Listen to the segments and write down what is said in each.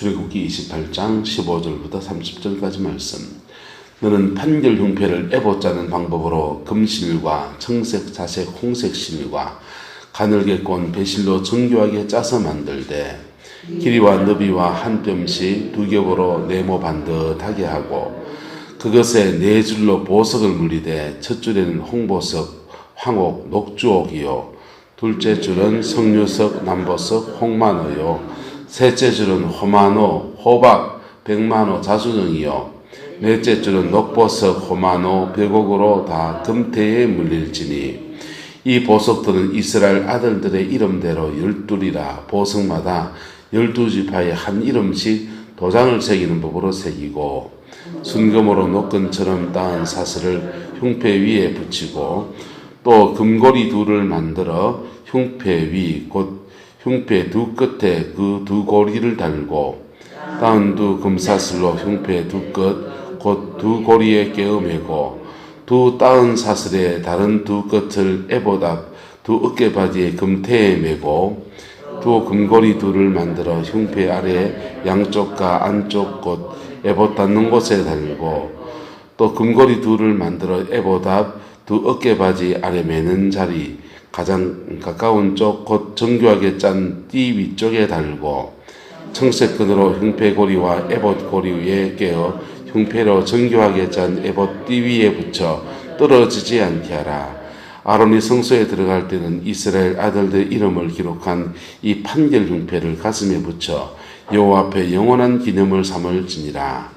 출애굽기 28장 15절부터 30절까지 말씀. 너는 판결 흉패를 에봇 짜는 방법으로 금실과 청색, 자색, 홍색 실과 가늘게 꼰 배실로 정교하게 짜서 만들되 길이와 너비와 한 뼘씩 두 겹으로 네모 반듯하게 하고 그것에 네 줄로 보석을 물리되 첫 줄에는 홍보석, 황옥, 녹주옥이요 둘째 줄은 석류석, 남보석, 홍만호요 셋째 줄은 호만호, 호박, 백만호, 자수정이요 넷째 줄은 녹보석, 호만호, 벽옥으로 다 금태에 물릴지니 이 보석들은 이스라엘 아들들의 이름대로 12이라 보석마다 12지파에 한 이름씩 도장을 새기는 법으로 새기고 순금으로 노끈처럼 따은 사슬을 흉패 위에 붙이고 또 금고리 둘을 만들어 흉패 위 곧 흉패 두 끝에 그 두 고리를 달고 따은 두 금사슬로 흉패 두 끝 곧 두 고리에 꿰어매고 두 따은 사슬의 다른 두 끝을 에봇 앞 두 어깨바지에 금태에 매고 두 금고리 둘을 만들어 흉패 아래 양쪽과 안쪽 곳 에봇 닿는 곳에 달고 또 금고리 둘을 만들어 에봇 앞 두 어깨바지 아래 매는 자리 가장 가까운 쪽 곧 정교하게 짠 띠 위쪽에 달고 청색끈으로 흉패 고리와 에봇 고리 위에 꿰어 흉패로 정교하게 짠 에봇 띠 위에 붙여 떨어지지 않게 하라. 아론이 성소에 들어갈 때는 이스라엘 아들들 이름을 기록한 이 판결 흉패를 가슴에 붙여 여호와 앞에 영원한 기념을 삼을지니라.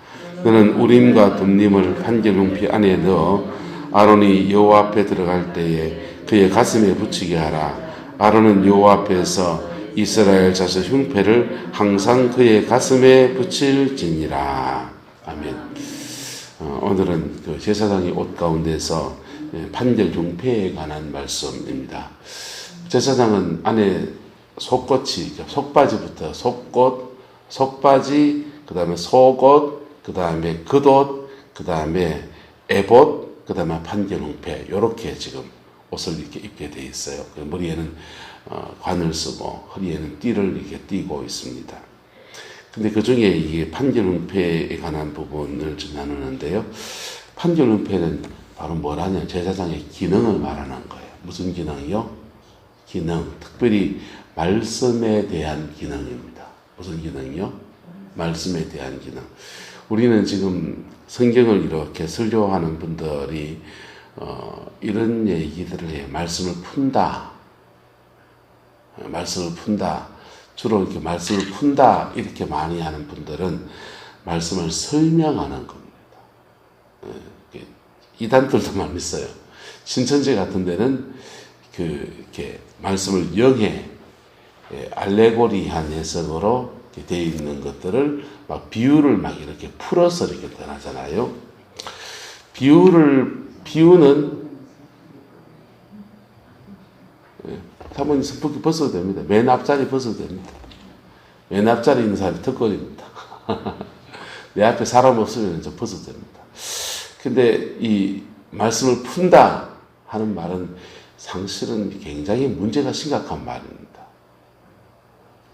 너는 우림과 둠림을 판결 흉패 안에 넣어 아론이 여호와 앞에 들어갈 때에 그의 가슴에 붙이게 하라. 아론은 여호와 앞에서 이스라엘 자손 흉패를 항상 그의 가슴에 붙일지니라. 아멘. 오늘은 그 제사장의 옷 가운데서 판결 흉패에 관한 말씀입니다. 제사장은 안에 속옷이 속바지부터 속옷, 속바지, 그 다음에 속옷, 그 다음에 겉옷, 그 다음에 에봇, 그 다음에 판결 흉패 이렇게 지금 옷을 이렇게 입게 돼 있어요. 머리에는 관을 쓰고 허리에는 띠를 이렇게 띠고 있습니다. 근데 그 중에 이게 판결 흉패에 관한 부분을 좀 나누는데요. 판결 흉패는 바로 뭐라냐? 제사장의 기능을 말하는 거예요. 무슨 기능이요? 기능. 특별히 말씀에 대한 기능입니다. 무슨 기능이요? 말씀에 대한 기능. 우리는 지금 성경을 이렇게 설교하는 분들이 이런 얘기들을 해요. 말씀을 푼다. 말씀을 푼다. 주로 이렇게 말씀을 푼다. 이렇게 많이 하는 분들은 말씀을 설명하는 겁니다. 이단들도 많이 있어요. 신천지 같은 데는 이렇게 말씀을 영해, 알레고리한 해석으로 되어 있는 것들을 막 비유를 막 이렇게 풀어서 이렇게 전하잖아요. 비유는 사모님 선풍기 벗어도 됩니다. 맨 앞자리 벗어도 됩니다. 맨 앞자리 있는 사람이 턱걸입니다. 내 앞에 사람 없으면 좀 벗어도 됩니다. 근데 이 말씀을 푼다 하는 말은 사실은 굉장히 문제가 심각한 말입니다.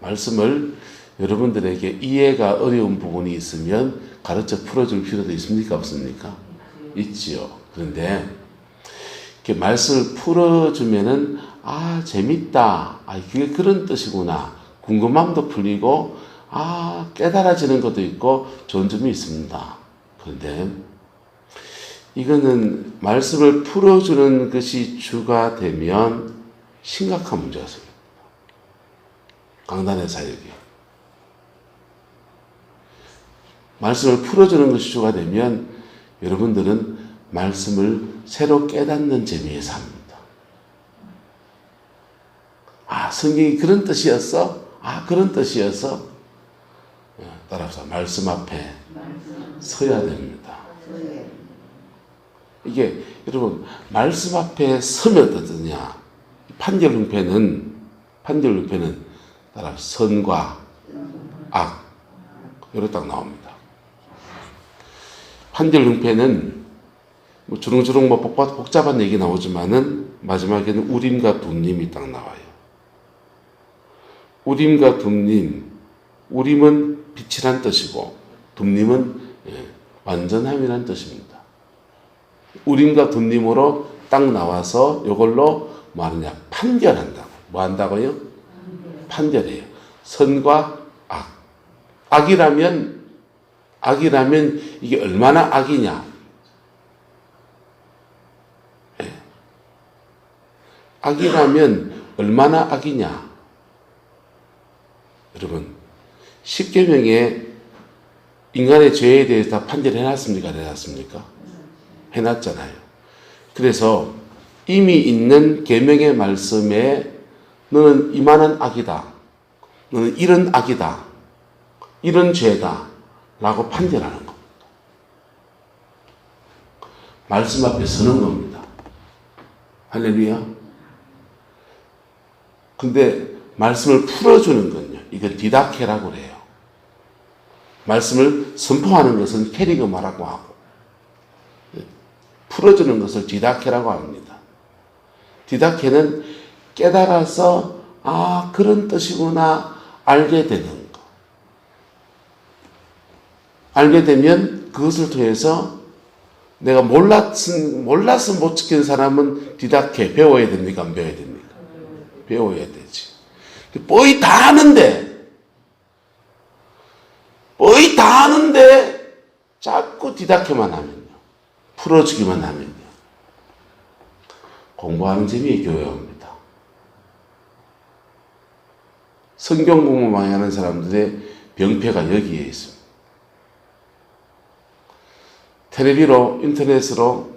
말씀을 여러분들에게 이해가 어려운 부분이 있으면 가르쳐 풀어줄 필요도 있습니까? 없습니까? 있지요. 그런데 이렇게 말씀을 풀어주면은 재밌다. 그게 그런 뜻이구나. 궁금함도 풀리고 깨달아지는 것도 있고 좋은 점이 있습니다. 그런데 이거는 말씀을 풀어주는 것이 주가 되면 심각한 문제가 생깁니다. 강단의 사역이. 말씀을 풀어주는 것이 주가 되면 여러분들은 말씀을 새로 깨닫는 재미에 삽니다. 성경이 그런 뜻이었어? 그런 뜻이었어? 따라서 말씀 앞에 서야 됩니다. 이게 여러분 말씀 앞에 서면 어떠냐? 판결 흉패는 따라 선과 악 이렇게 딱 나옵니다. 판결 흉패는 주렁주렁 복잡한 얘기 나오지만은 마지막에는 우림과 둠림이 딱 나와요. 우림과 둠림. 우림은 확실한 뜻이고 둠님은 완전함이란 뜻입니다. 우림과 둠님으로 딱 나와서 이걸로 뭐 하느냐? 판결한다고. 뭐 한다고요? 판결해요. 선과 악. 악이라면 이게 얼마나 악이냐? 악이라면 얼마나 악이냐? 여러분, 십계명에 인간의 죄에 대해서 다 판결해놨습니까? 안 해놨습니까? 해놨잖아요. 그래서 이미 있는 계명의 말씀에 너는 이만한 악이다. 너는 이런 악이다. 이런 죄다. 라고 판결하는 겁니다. 말씀 앞에 서는 겁니다. 할렐루야. 근데 말씀을 풀어주는 건요. 이건 디다케라고 그래요. 말씀을 선포하는 것은 캐리그마라고 하고 풀어주는 것을 디다케라고 합니다. 디다케는 깨달아서 그런 뜻이구나 알게 되는 거. 알게 되면 그것을 통해서 내가 몰라서 못 지키는 사람은 디다케 배워야 됩니까? 안 배워야 됩니까? 배워야 되지. 뽀이 다 아는데 자꾸 디다케만 하면요. 풀어주기만 하면요. 공부하는 재미에 교회 옵니다. 성경 공부 많이 하는 사람들의 병폐가 여기에 있습니다. 텔레비로 인터넷으로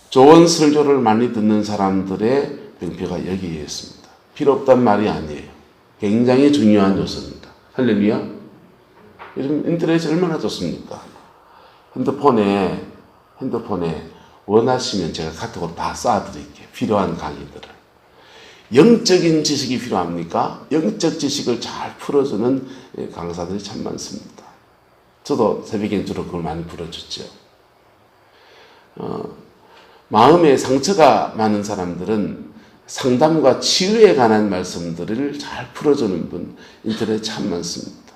좋은 설교를 많이 듣는 사람들의 병폐가 여기에 있습니다. 필요 없단 말이 아니에요. 굉장히 중요한 요소입니다. 할렐루야. 요즘 인터넷이 얼마나 좋습니까? 핸드폰에 원하시면 제가 카톡으로 다 쏴드릴게요. 필요한 강의들을. 영적인 지식이 필요합니까? 영적 지식을 잘 풀어주는 강사들이 참 많습니다. 저도 새벽엔 주로 그걸 많이 풀어줬죠. 마음에 상처가 많은 사람들은 상담과 치유에 관한 말씀들을 잘 풀어주는 분 인터넷에 참 많습니다.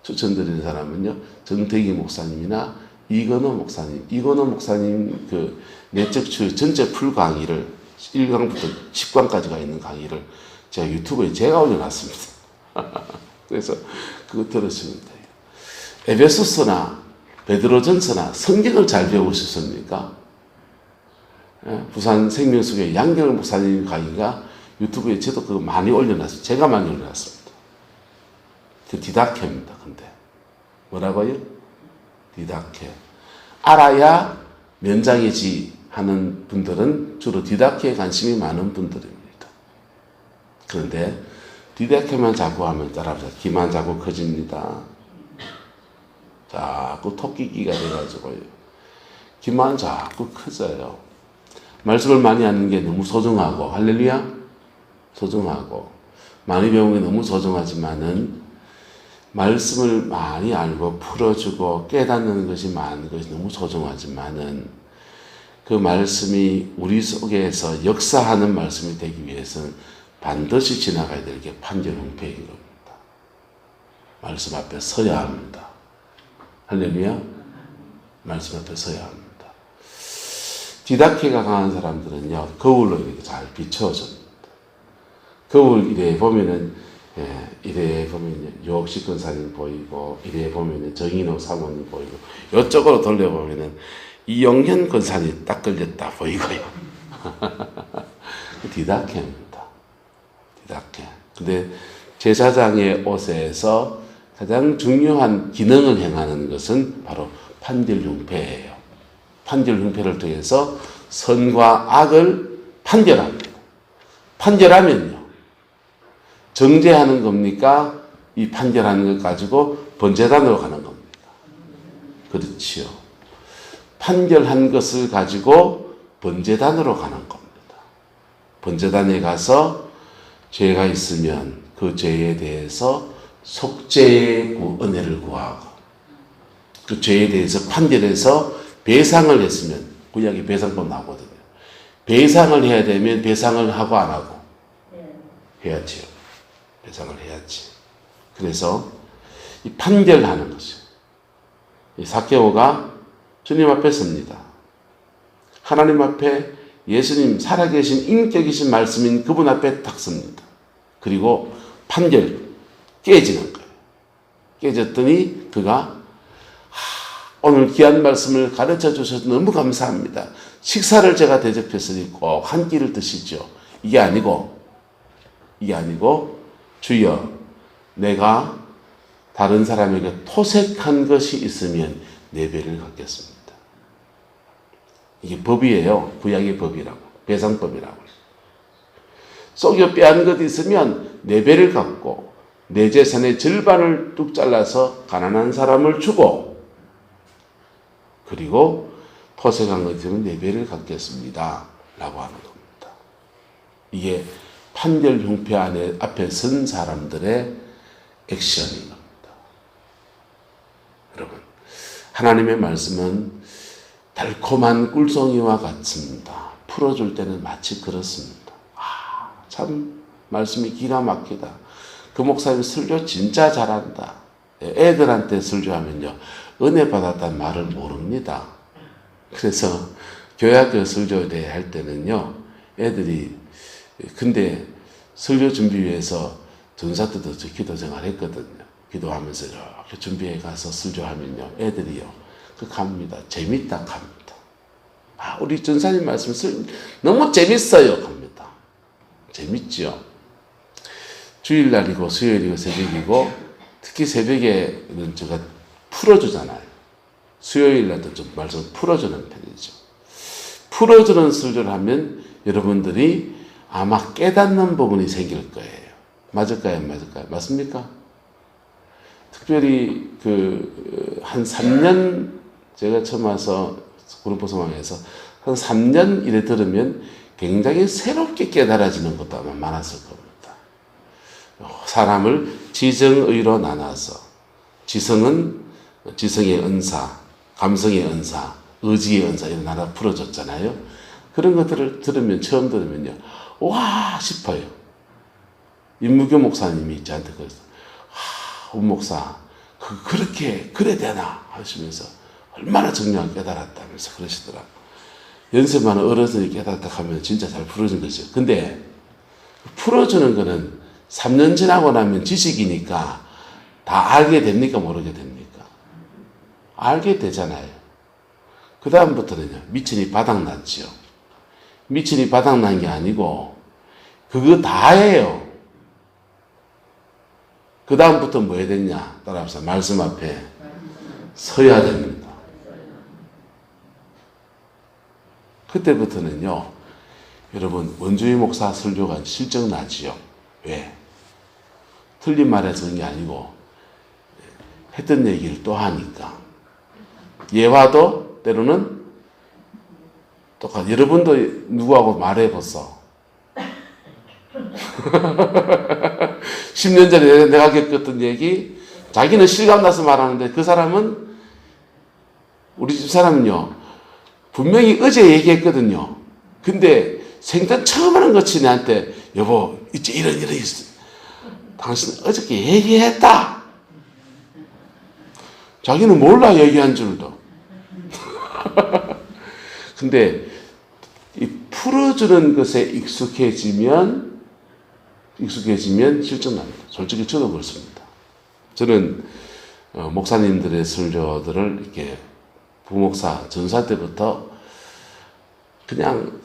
추천드리는 사람은요, 정태기 목사님이나 이건호 목사님 그 내적 치유 전체 풀 강의를 1강부터 10강까지가 있는 강의를 제가 유튜브에 제가 올려놨습니다. 그래서 그거 들으시면 돼요. 에베소서나 베드로전서나 성경을 잘 배우셨습니까? 부산 생명수교회 양경 목사님 강의가 유튜브에 저도 그거 많이 올려놨어요. 제가 많이 올려놨습니다. 그 디다케입니다. 근데 뭐라고요? 디다케. 알아야 면장이지 하는 분들은 주로 디다케에 관심이 많은 분들입니다. 그런데 디다케만 자꾸 하면 따라합니다. 기만 자꾸 커집니다. 자꾸 토끼기가 돼가지고요. 기만 자꾸 커져요. 말씀을 많이 하는 게 너무 소중하고, 할렐루야? 소중하고, 많이 배우는 게 너무 소중하지만은, 말씀을 많이 알고 풀어주고 깨닫는 것이 많은 것이 너무 소중하지만은, 그 말씀이 우리 속에서 역사하는 말씀이 되기 위해서는 반드시 지나가야 될 게 판결응패인 겁니다. 말씀 앞에 서야 합니다. 할렐루야? 말씀 앞에 서야 합니다. 디다케가 강한 사람들은요, 거울로 이렇게 잘 비춰줍니다. 거울 이래 보면은, 이래 보면 유옥식 권사님 보이고, 이래 보면은 정인호 사모님 보이고, 이쪽으로 돌려보면은 이영현 권사님 딱 걸렸다 보이고요. 디다케입니다. 디다케. 근데 제사장의 옷에서 가장 중요한 기능을 행하는 것은 바로 판결흉패예요. 판결흉패를 통해서 선과 악을 판결합니다. 판결하면요. 정죄하는 겁니까? 이 판결하는 것 가지고 번제단으로 가는 겁니다. 그렇지요. 판결한 것을 가지고 번제단으로 가는 겁니다. 번제단에 가서 죄가 있으면 그 죄에 대해서 속죄의 은혜를 구하고 그 죄에 대해서 판결해서 배상을 했으면 구약에 배상법 나오거든요. 배상을 해야 되면 배상을 하고 안 하고 해야지요. 배상을 해야지. 그래서 이 판결하는 것이에요. 이 삭개오가 주님 앞에 섭니다. 하나님 앞에 예수님 살아계신 인격이신 말씀인 그분 앞에 딱 섭니다. 그리고 판결 깨지는 거예요. 깨졌더니 그가 오늘 귀한 말씀을 가르쳐 주셔서 너무 감사합니다. 식사를 제가 대접했으니 꼭 한 끼를 드시죠. 이게 아니고 주여 내가 다른 사람에게 토색한 것이 있으면 네 배를 갚겠습니다. 이게 법이에요. 구약의 법이라고. 배상법이라고. 속여 빼앗은 것이 있으면 네 배를 갚고 내 재산의 절반을 뚝 잘라서 가난한 사람을 주고 그리고 토색한 것 있으면 네 배를 갚겠습니다. 라고 하는 겁니다. 이게 판결 형패 앞에 선 사람들의 액션인 겁니다. 여러분, 하나님의 말씀은 달콤한 꿀송이와 같습니다. 풀어줄 때는 마치 그렇습니다. 참 말씀이 기가 막히다. 그 목사님 설교 진짜 잘한다. 애들한테 설교하면요 은혜 받았다는 말을 모릅니다. 그래서 교회학교 설교대 할 때는요 애들이 근데 설교 준비위해서 전사 때도 기도 생활했거든요. 기도하면서 이렇게 준비해 가서 설교하면요 애들이요 그 갑니다. 재밌다 갑니다. 우리 전사님 말씀 너무 재밌어요 갑니다. 재밌죠. 주일날이고 수요일이고 새벽이고 특히 새벽에는 제가 풀어주잖아요. 수요일날도 좀 말씀 풀어주는 편이죠. 풀어주는 설교를 하면 여러분들이 아마 깨닫는 부분이 생길 거예요. 맞을까요? 맞습니까? 특별히 한 3년 제가 처음 와서 구름포 소망에서 한 3년 이래 들으면 굉장히 새롭게 깨달아지는 것도 아마 많았을 겁니다. 사람을 지성의로 나눠서 지성은 지성의 은사, 감성의 은사, 의지의 은사 이런 나라 풀어줬잖아요. 그런 것들을 처음 들으면요 와 싶어요. 임무교 목사님이 저한테 그랬어요. 운 목사 그렇게 그래 되나 하시면서 얼마나 정량을 깨달았다면서 그러시더라고요. 연세 많은 어른들이 깨닫다 하면 진짜 잘 풀어준 거죠. 근데 풀어주는 거는 3년 지나고 나면 지식이니까 다 알게 됩니까? 모르게 됩니까? 알게 되잖아요. 그 다음부터는요 미천이 바닥났지요. 미천이 바닥난 게 아니고 그거 다예요. 그 다음부터 뭐 해야 되냐? 따라합시다. 말씀 앞에 서야 됩니다. 그때부터는요 여러분 원주희 목사 설교가 실적 나지요. 왜? 틀린 말해서 그런 게 아니고 했던 얘기를 또 하니까 예화도 때로는 똑같아. 여러분도 누구하고 말해봤어. 10년 전에 내가 겪었던 얘기 자기는 실감나서 말하는데 그 사람은 우리 집 사람은요 분명히 어제 얘기했거든요. 근데 생전 처음 하는 것이 내한테 여보 이제 이런 있어. 당신 어저께 얘기했다. 자기는 몰라 얘기한 줄도. 근데 이 풀어주는 것에 익숙해지면 실증납니다. 솔직히 저도 그렇습니다. 저는 목사님들의 설교들을 이렇게 부목사 전사 때부터 그냥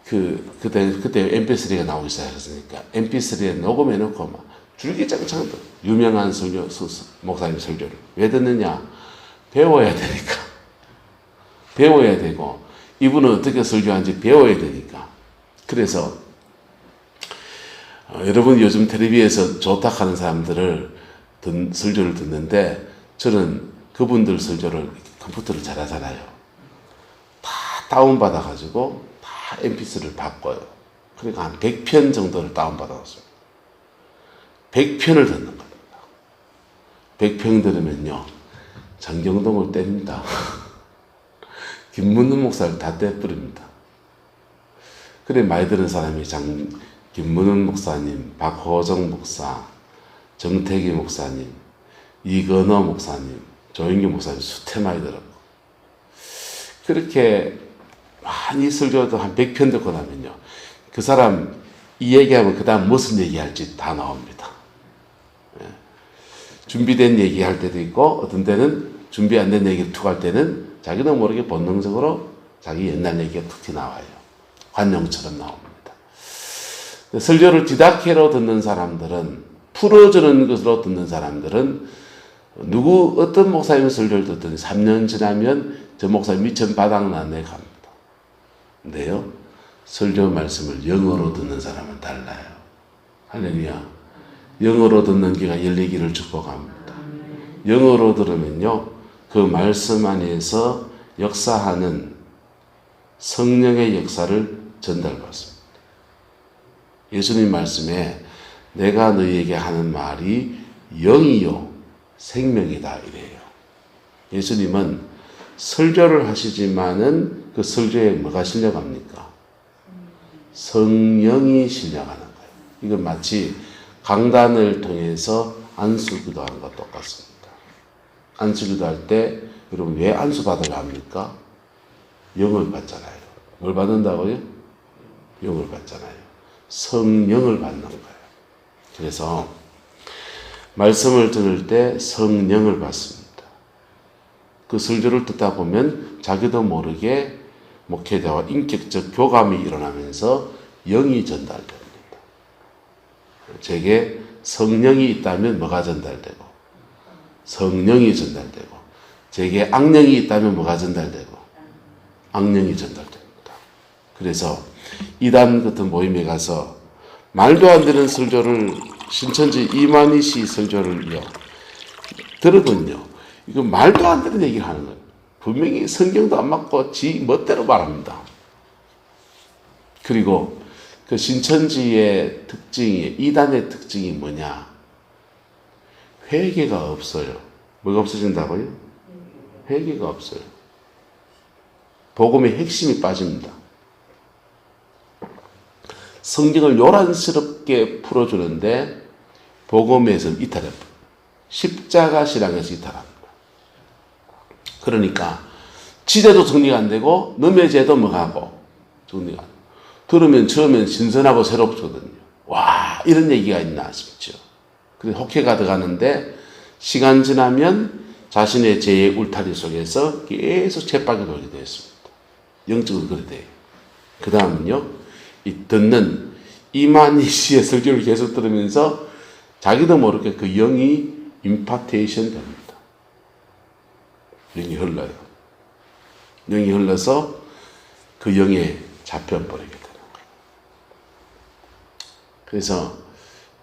그때 mp3가 나오기 시작했으니까 mp3에 녹음해놓고 막 줄기장창 유명한 목사님 설교를 왜 듣느냐? 배워야 되니까. 배워야 되고 이분은 어떻게 설교하는지 배워야 되니까. 그래서 여러분 요즘 텔레비에서 좋다 하는 사람들을 설교를 듣는데 저는 그분들 설교를 컴퓨터를 잘하잖아요. 다 다운받아가지고 다 mp3를 바꿔요. 그러니까 한 100편 정도를 다운받아왔습니다. 100편을 듣는 겁니다. 100편 들으면요 장경동을 뗍니다. 김문훈 목사를 다 떼버립니다. 그래 많이 들은 사람이 김문훈 목사님, 박호정 목사, 정태기 목사님, 이건호 목사님, 조영기 목사님 수태 많이 들었고, 그렇게 많이 설교도 한 100편 듣고 나면요, 그 사람 이 얘기하면 그 다음 무슨 얘기할지 다 나옵니다. 준비된 얘기할 때도 있고, 어떤 때는 준비 안 된 얘기를 툭 할 때는 자기도 모르게 본능적으로 자기 옛날 얘기가 툭 튀어나와요. 관용처럼 나옵니다. 설교를 디다케로 듣는 사람들은, 풀어주는 것으로 듣는 사람들은, 어떤 목사님 설교를 듣든 3년 지나면 저 목사님 미천 바닥났네 갑니다. 근데요, 설교 말씀을 영어로 듣는 사람은 달라요. 할렐루야. 영어로 듣는 귀가 열리기를 축복합니다. 영어로 들으면요, 그 말씀 안에서 역사하는 성령의 역사를 전달받습니다. 예수님 말씀에 내가 너희에게 하는 말이 영이요 생명이다 이래요. 예수님은 설교를 하시지만은 그 설교에 뭐가 실려갑니까? 성령이 실려가는 거예요. 이건 마치 강단을 통해서 안수기도 하는 것과 똑같습니다. 안수기도 할 때 여러분 왜 안수 받으려 합니까? 영을 받잖아요. 뭘 받는다고요? 영을 받잖아요. 성령을 받는 거예요. 그래서 말씀을 들을 때 성령을 받습니다. 그 설교를 듣다 보면 자기도 모르게 목회자와 인격적 교감이 일어나면서 영이 전달됩니다. 제게 성령이 있다면 뭐가 전달되고, 성령이 전달되고, 제게 악령이 있다면 뭐가 전달되고, 악령이 전달됩니다. 그래서 이단 같은 모임에 가서 말도 안 되는 설교를, 신천지 이만희 씨 설교를요 들으면요, 이거 말도 안 되는 얘기를 하는 거예요. 분명히 성경도 안 맞고 지 멋대로 말합니다. 그리고 그 신천지의 특징이, 이단의 특징이 뭐냐? 회개가 없어요. 뭐가 없어진다고요? 회개가 없어요. 복음의 핵심이 빠집니다. 성경을 요란스럽게 풀어주는데 복음에서 이탈해요. 십자가 신앙에서 이탈합니다. 그러니까 지제도 정리가 안 되고 남의 죄도 뭐하고 정리가 안 돼요. 들으면 처음엔 신선하고 새롭거든요. 와, 이런 얘기가 있나 싶죠. 그래서 혹해가 들어가는데 시간 지나면 자신의 죄의 울타리 속에서 계속 쳇바퀴 돌게 되었습니다. 영적으로 그래 돼요. 그 다음은요, 이 듣는 이만희 씨의 설교를 계속 들으면서 자기도 모르게 그 영이 임파테이션 됩니다. 영이 흘러요. 영이 흘러서 그 영에 잡혀버리게 돼요. 그래서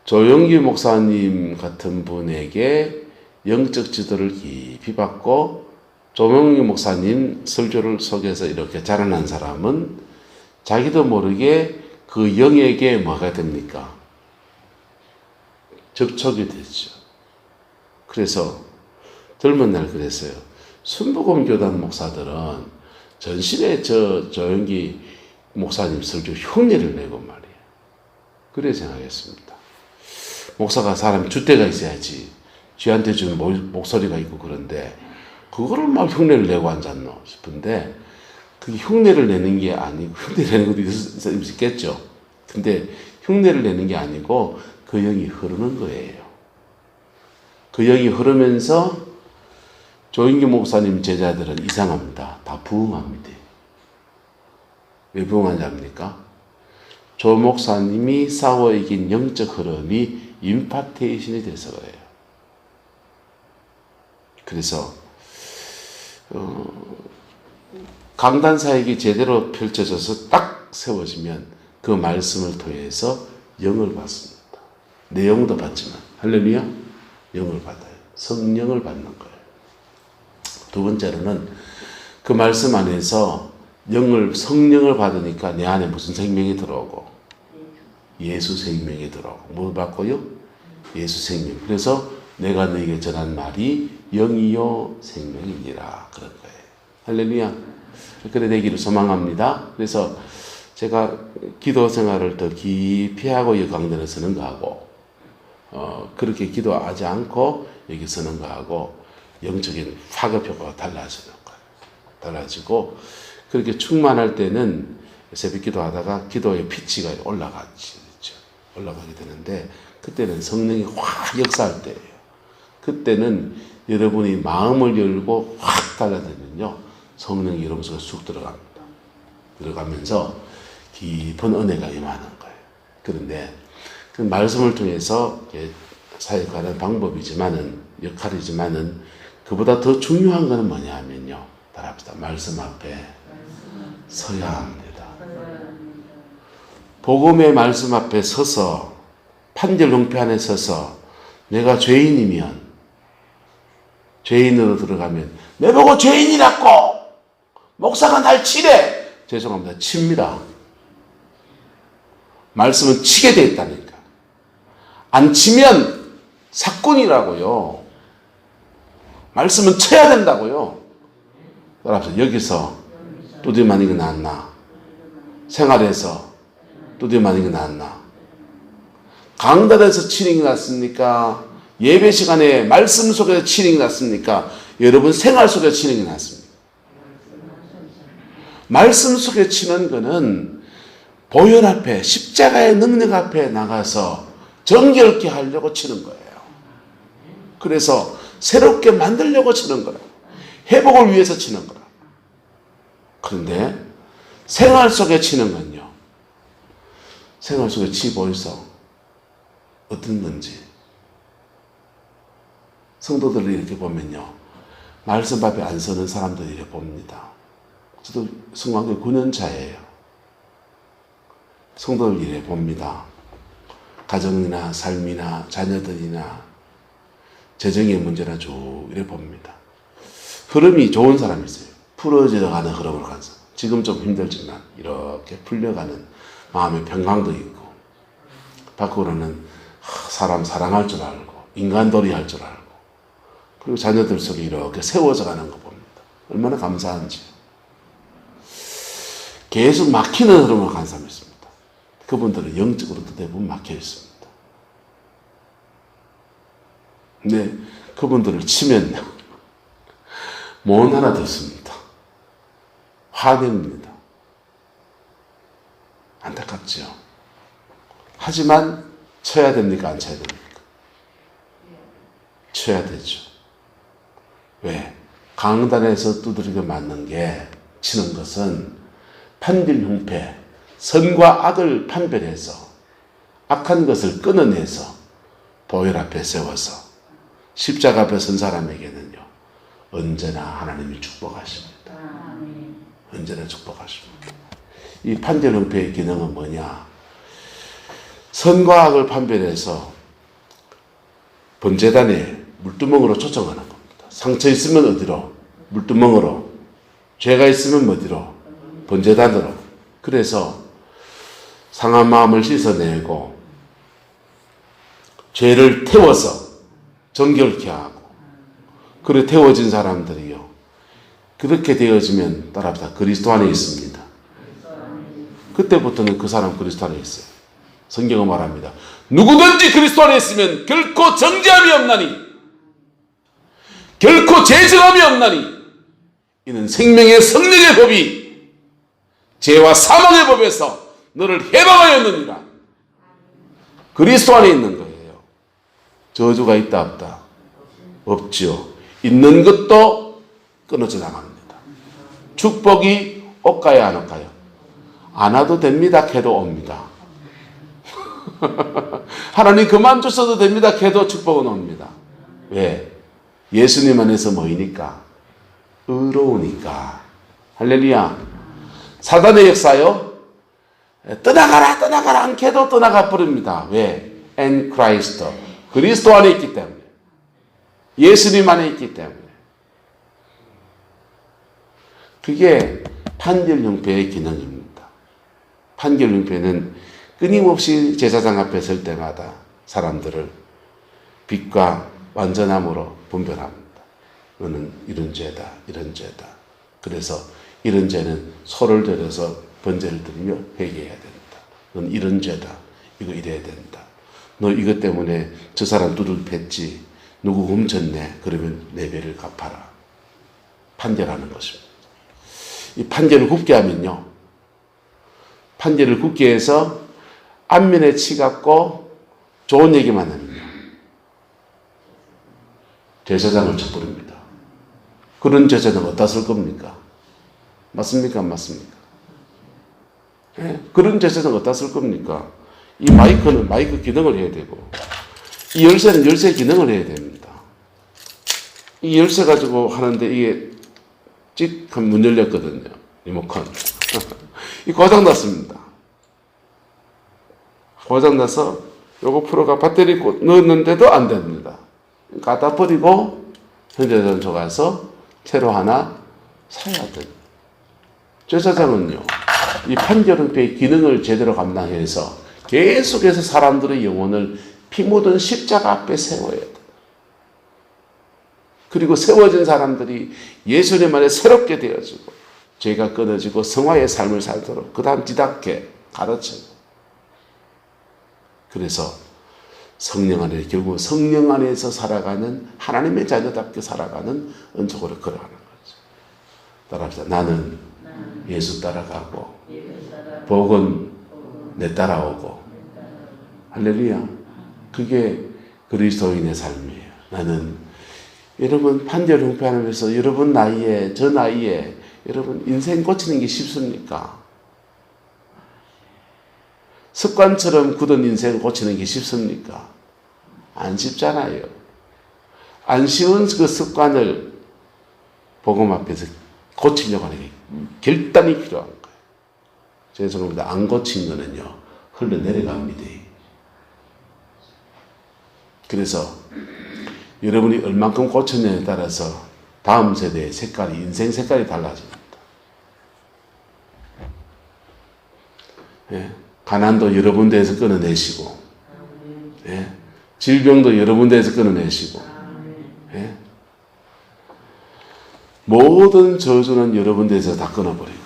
조영기 목사님 같은 분에게 영적 지도를 깊이 받고 조영기 목사님 설교를 속에서 이렇게 자라난 사람은 자기도 모르게 그 영에게 뭐가 됩니까? 접촉이 되죠. 그래서 젊은 날 그랬어요. 순복음 교단 목사들은 전신에 조영기 목사님 설교 흉내를 내고 말이에요. 그래 생각했습니다. 목사가 사람이 줏대가 있어야지 쥐한테 주는 목소리가 있고 그런데 그거를 막 흉내를 내고 앉았노 싶은데 그게 흉내를 내는 게 아니고, 흉내를 내는 것도 있겠죠. 근데 흉내를 내는 게 아니고 그 영이 흐르는 거예요. 그 영이 흐르면서 조영기 목사님 제자들은 이상합니다. 다 부흥합니다. 왜 부흥하는지 압니까? 조 목사님이 싸워 이긴 영적 흐름이 임파테이션이 돼서 그래요. 그래서 강단 사역이 제대로 펼쳐져서 딱 세워지면 그 말씀을 통해서 영을 받습니다. 내용도 받지만 할렐루야, 영을 받아요. 성령을 받는 거예요. 두 번째로는 그 말씀 안에서 성령을 받으니까 내 안에 무슨 생명이 들어오고, 예수 생명이 들어오고, 뭘 받고요? 예수 생명. 그래서 내가 너에게 전한 말이 영이요 생명이니라 그런 거예요. 할렐루야. 그래 되기를 소망합니다. 그래서 제가 기도 생활을 더 깊이 하고 이 강단에 서는 거하고 그렇게 기도하지 않고 여기 서는 거하고 영적인 파급 효과가 달라지는 거예요. 달라지고 그렇게 충만할 때는 새벽 기도하다가 기도의 피치가 올라가게 되는데 그때는 성령이 확 역사할 때예요. 그때는 여러분이 마음을 열고 확 달라들면요 성령이 여러분 속에 쑥 들어갑니다. 들어가면서 깊은 은혜가 임하는 거예요. 그런데 그 말씀을 통해서 사역하는 방법이지만은 역할이지만은 그보다 더 중요한 것은 뭐냐 하면요. 따라합시다. 말씀 앞에 서야 합니다. 복음의 말씀 앞에 서서 판결 형편 안에 서서 내가 죄인이면 죄인으로 들어가면 내 보고 죄인이라고 목사가 날 치래. 죄송합니다. 칩니다. 말씀은 치게 돼 있다니까. 안 치면 사건이라고요. 말씀은 쳐야 된다고요. 따라서 여기서 두드려 맞는 게 낫나? 생활에서 두드려 맞는 게 낫나? 강단에서 치는 게 낫습니까? 예배 시간에 말씀 속에서 치는 게 낫습니까? 여러분 생활 속에서 치는 게 낫습니까? 말씀 속에 치는 거는 보혈 앞에 십자가의 능력 앞에 나가서 정결케 하려고 치는 거예요. 그래서 새롭게 만들려고 치는 거라. 회복을 위해서 치는 거라. 그런데 생활 속에 치는 건요. 생활 속에 치보이소. 어떤 건지. 성도들을 이렇게 보면요. 말씀 앞에 안 서는 사람들을 이렇게 봅니다. 저도 성관계 9년 차예요. 성도들 이래 봅니다. 가정이나 삶이나 자녀들이나 재정의 문제나 쭉 이래 봅니다. 흐름이 좋은 사람이 있어요. 풀어져가는 흐름을 가는 사람. 지금 좀 힘들지만 이렇게 풀려가는 마음의 평강도 있고 밖으로는 사람 사랑할 줄 알고 인간돌이 할 줄 알고 그리고 자녀들 속에 이렇게 세워져 가는 거 봅니다. 얼마나 감사한지. 계속 막히는 흐름을 가는 사람이 있습니다. 그분들은 영적으로도 대부분 막혀 있습니다. 근데 그분들을 치면요. 못 알아듣습니다. 화냅니다. 안타깝죠. 하지만 쳐야 됩니까? 안 쳐야 됩니까? 쳐야 되죠. 왜? 강단에서 두드리게 맞는 게 치는 것은 판별 형패, 선과 악을 판별해서 악한 것을 끊어내서 보혈 앞에 세워서 십자가 앞에 선 사람에게는요 언제나 하나님이 축복하십니다. 언제나 축복하십니다. 이 판별 형패의 기능은 뭐냐? 선과 악을 판별해서 번제단에 물두멍으로 초청하는 겁니다. 상처 있으면 어디로? 물두멍으로. 죄가 있으면 어디로? 번제단으로. 그래서 상한 마음을 씻어내고 죄를 태워서 정결케 하고 그래 태워진 사람들이요. 그렇게 되어지면 따라합시다. 그리스도 안에 있습니다. 그때부터는 그 사람 그리스도 안에 있어요. 성경은 말합니다. 누구든지 그리스도 안에 있으면 결코 정죄함이 없나니 결코 죄정함이 없나니 이는 생명의 성령의 법이 죄와 사망의 법에서 너를 해방하였느니라. 그리스도 안에 있는 거예요. 저주가 있다 없다? 없죠. 있는 것도 끊어져 나갑니다. 축복이 올까요 안 올까요? 안 와도 됩니다. 해도 옵니다. 하나님 그만 줬어도 됩니다. 해도 축복은 옵니다. 왜? 예수님 안에서 뭐이니까? 의로우니까. 할렐루야. 사단의 역사요? 떠나가라 떠나가라 않게도 떠나가 버립니다. 왜? In Christ. 그리스도 안에 있기 때문에. 예수님 안에 있기 때문에. 그게 판결 형패의 기능입니다. 판결 형패는 끊임없이 제사장 앞에 설 때마다 사람들을 빛과 완전함으로 분별합니다. 너는 이런 죄다, 이런 죄다. 그래서 이런 죄는 소를 들여서 번제를 드리며 회개해야 된다. 넌 이런 죄다. 이거 이래야 된다. 너 이것 때문에 저 사람 두들 팼지. 누구 훔쳤네. 그러면 내 배를 갚아라. 판결하는 것입니다. 이 판결을 굽게 하면요. 판결을 굽게 해서 안면에 치갖고 좋은 얘기만 하면요. 제사장을 쳐버립니다. 그런 제사장 어디다 쓸 겁니까? 맞습니까? 안 맞습니까? 네? 그런 제사장 어디다 쓸 겁니까? 이 마이크는 마이크 기능을 해야 되고, 이 열쇠는 열쇠 기능을 해야 됩니다. 이 열쇠 가지고 하는데 이게 찍 하면 문 열렸거든요. 리모컨. 이 고장났습니다. 고장나서 요거 프로가 배터리 넣었는데도 안 됩니다. 갖다 버리고 현대전소 가서 새로 하나 사야 돼요. 제사장은요, 이 판결은폐의 기능을 제대로 감당해서 계속해서 사람들의 영혼을 피 묻은 십자가 앞에 세워야 돼. 그리고 세워진 사람들이 예수님 안에 새롭게 되어지고 죄가 끊어지고 성화의 삶을 살도록 그 다음 뒤답게 가르치고. 그래서 성령 안에, 결국 성령 안에서 살아가는 하나님의 자녀답게 살아가는 은총으로 걸어가는 거죠. 따라합시다. 나는 예수 따라가고 복은 내 따라오고. 할렐루야. 그게 그리스도인의 삶이에요. 나는 여러분 판결 흉패하면서 여러분 나이에 저 나이에 여러분 인생 고치는 게 쉽습니까? 습관처럼 굳은 인생 고치는 게 쉽습니까? 안 쉽잖아요. 안 쉬운 그 습관을 복음 앞에서 고치려고 하는 게 결단이 필요한 거예요. 죄송합니다. 안 고친 거는요, 흘러내려갑니다. 그래서 여러분이 얼만큼 고쳤느냐에 따라서 다음 세대의 색깔이, 인생 색깔이 달라집니다. 예. 가난도 여러 군데에서 끊어내시고, 예. 질병도 여러 군데에서 끊어내시고, 예. 모든 저주는 여러 군데에서 다 끊어버리고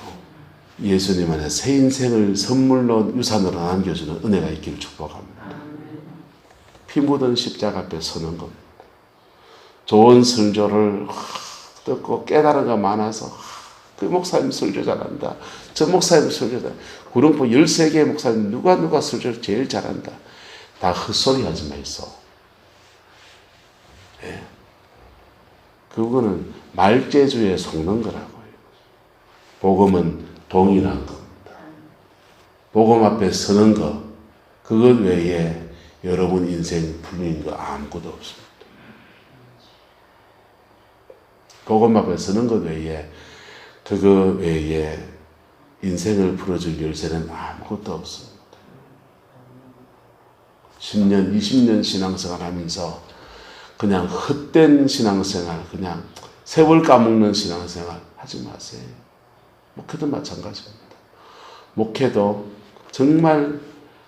예수님 안에 새 인생을 선물로 유산으로 남겨주는 은혜가 있기를 축복합니다. 피 묻은 십자가 앞에 서는 것, 좋은 설교를 듣고 깨달은 거 많아서 그 목사님 설교 잘한다, 저 목사님 설교 잘한다, 구름포 13개의 목사님 누가 설교를 제일 잘한다. 다 헛소리 하지 마이소. 예. 그거는 말재주에 속는 거라고요. 복음은 동일한 겁니다. 복음 앞에 서는 것, 그것 외에 여러분 인생 풀리는 거 아무것도 없습니다. 복음 앞에 서는 것 외에, 그거 외에 인생을 풀어줄 열쇠는 아무것도 없습니다. 10년, 20년 신앙생활 하면서 그냥 헛된 신앙생활, 그냥 세월 까먹는 신앙생활 하지 마세요. 목회도 마찬가지입니다. 목회도 정말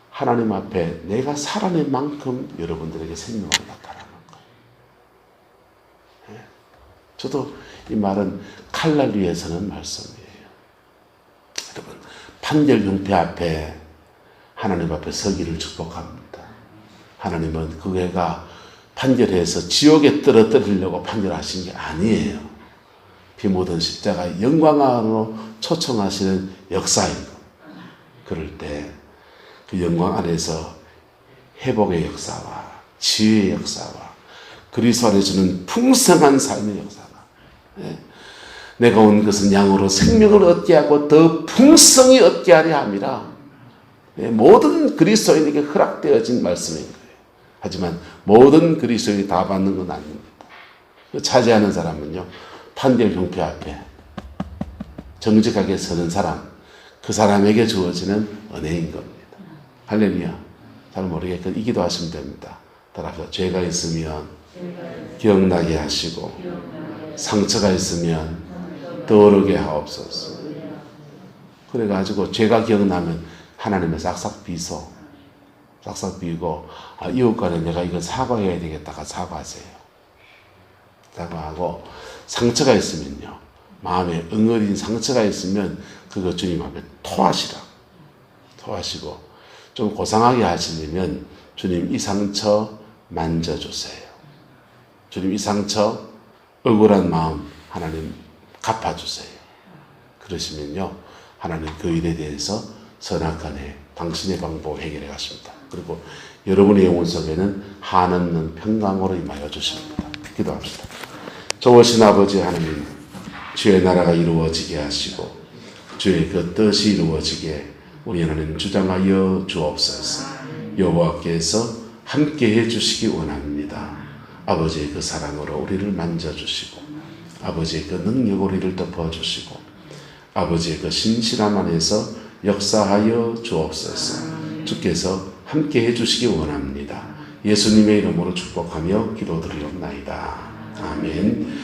하나님 앞에 내가 살아낸 만큼 여러분들에게 생명을 나타나는 거예요. 예. 저도 이 말은 칼날 위에 서는 말씀이에요. 여러분, 판결 흉패 앞에 하나님 앞에 서기를 축복합니다. 하나님은 그 애가 판결해서 지옥에 떨어뜨리려고 판결하신 게 아니에요. 피 묻은 십자가 영광으로 초청하시는 역사인 것. 그럴 때 그 영광 안에서 회복의 역사와 치유의 역사와 그리스도 안에 주는 풍성한 삶의 역사가, 예. 내가 온 것은 양으로 생명을 얻게 하고 더 풍성히 얻게 하려 함이라. 예. 모든 그리스도인에게 허락되어진 말씀인 거예요. 하지만 모든 그리스도인이 다 받는 건 아닙니다. 차지하는 사람은요, 판결 흉패 앞에 정직하게 서는 사람, 그 사람에게 주어지는 은혜인 겁니다. 할렐루야. 잘 모르겠건 이 기도 하시면 됩니다. 따라서 죄가 있으면 기억나게 하시고 상처가 있으면 떠오르게 하옵소서. 그래가지고 죄가 기억나면 하나님의 싹싹 비소. 싹싹 비고, 이웃간에 내가 이거 사과해야 되겠다가 사과하세요. 사과하고, 상처가 있으면요, 마음에 엉어린 상처가 있으면 그거 주님 앞에 토하시라. 토하시고, 좀 고상하게 하시려면 주님 이 상처 만져주세요. 주님 이 상처 억울한 마음 하나님 갚아주세요. 그러시면요 하나님 그 일에 대해서 선악간에 당신의 방법으로 해결해 가십니다. 그리고 여러분의 영혼 속에는 한없는 평강으로 임하여 주십니다. 기도합시다. 좋으신 아버지 하나님, 주의 나라가 이루어지게 하시고 주의 그 뜻이 이루어지게 우리 하나님 주장하여 주옵소서. 여호와께서 함께해 주시기 원합니다. 아버지의 그 사랑으로 우리를 만져주시고 아버지의 그 능력으로 우리를 덮어주시고 아버지의 그 신실함 안에서 역사하여 주옵소서. 주께서 함께해 주시기 원합니다. 예수님의 이름으로 축복하며 기도드리옵나이다. 아멘.